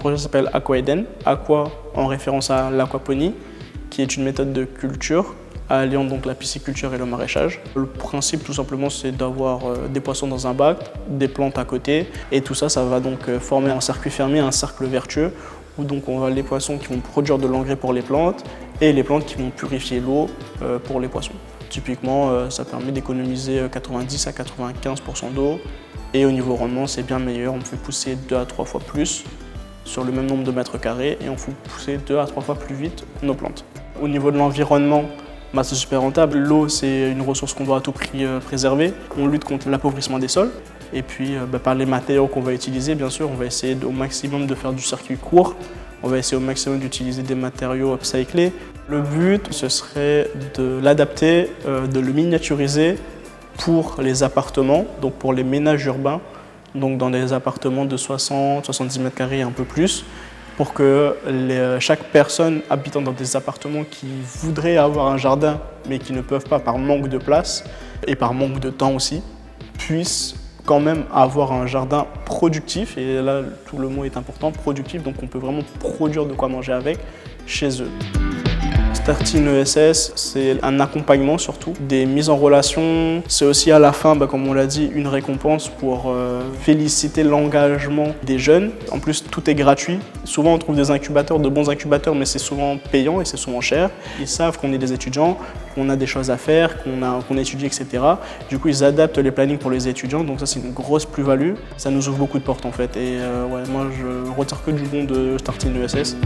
projet s'appelle Aquaeden. Aqua en référence à l'aquaponie, qui est une méthode de culture alliant donc la pisciculture et le maraîchage. Le principe tout simplement c'est d'avoir des poissons dans un bac, des plantes à côté et tout ça, ça va donc former un circuit fermé, un cercle vertueux où donc on va les poissons qui vont produire de l'engrais pour les plantes et les plantes qui vont purifier l'eau pour les poissons. Typiquement, ça permet d'économiser 90 à 95% d'eau et au niveau rendement c'est bien meilleur, on fait pousser 2 à 3 fois plus sur le même nombre de mètres carrés et on fait pousser 2 à 3 fois plus vite nos plantes. Au niveau de l'environnement, c'est super rentable. L'eau, c'est une ressource qu'on doit à tout prix préserver. On lutte contre l'appauvrissement des sols. Et puis, par les matériaux qu'on va utiliser, bien sûr, on va essayer au maximum de faire du circuit court. On va essayer au maximum d'utiliser des matériaux upcyclés. Le but, ce serait de l'adapter, de le miniaturiser pour les appartements, donc pour les ménages urbains, donc dans des appartements de 60-70 mètres carrés et un peu plus, pour que chaque personne habitant dans des appartements qui voudraient avoir un jardin mais qui ne peuvent pas par manque de place et par manque de temps aussi, puissent quand même avoir un jardin productif, et là tout le mot est important, productif, donc on peut vraiment produire de quoi manger avec chez eux. Starting ESS, c'est un accompagnement surtout, des mises en relation. C'est aussi à la fin, comme on l'a dit, une récompense pour féliciter l'engagement des jeunes. En plus, tout est gratuit. Souvent, on trouve des incubateurs, de bons incubateurs, mais c'est souvent payant et c'est souvent cher. Ils savent qu'on est des étudiants, qu'on a des choses à faire, qu'on étudie, etc. Du coup, ils adaptent les plannings pour les étudiants, donc ça, c'est une grosse plus-value. Ça nous ouvre beaucoup de portes en fait. Et ouais, moi, je retire que du bon de Starting ESS.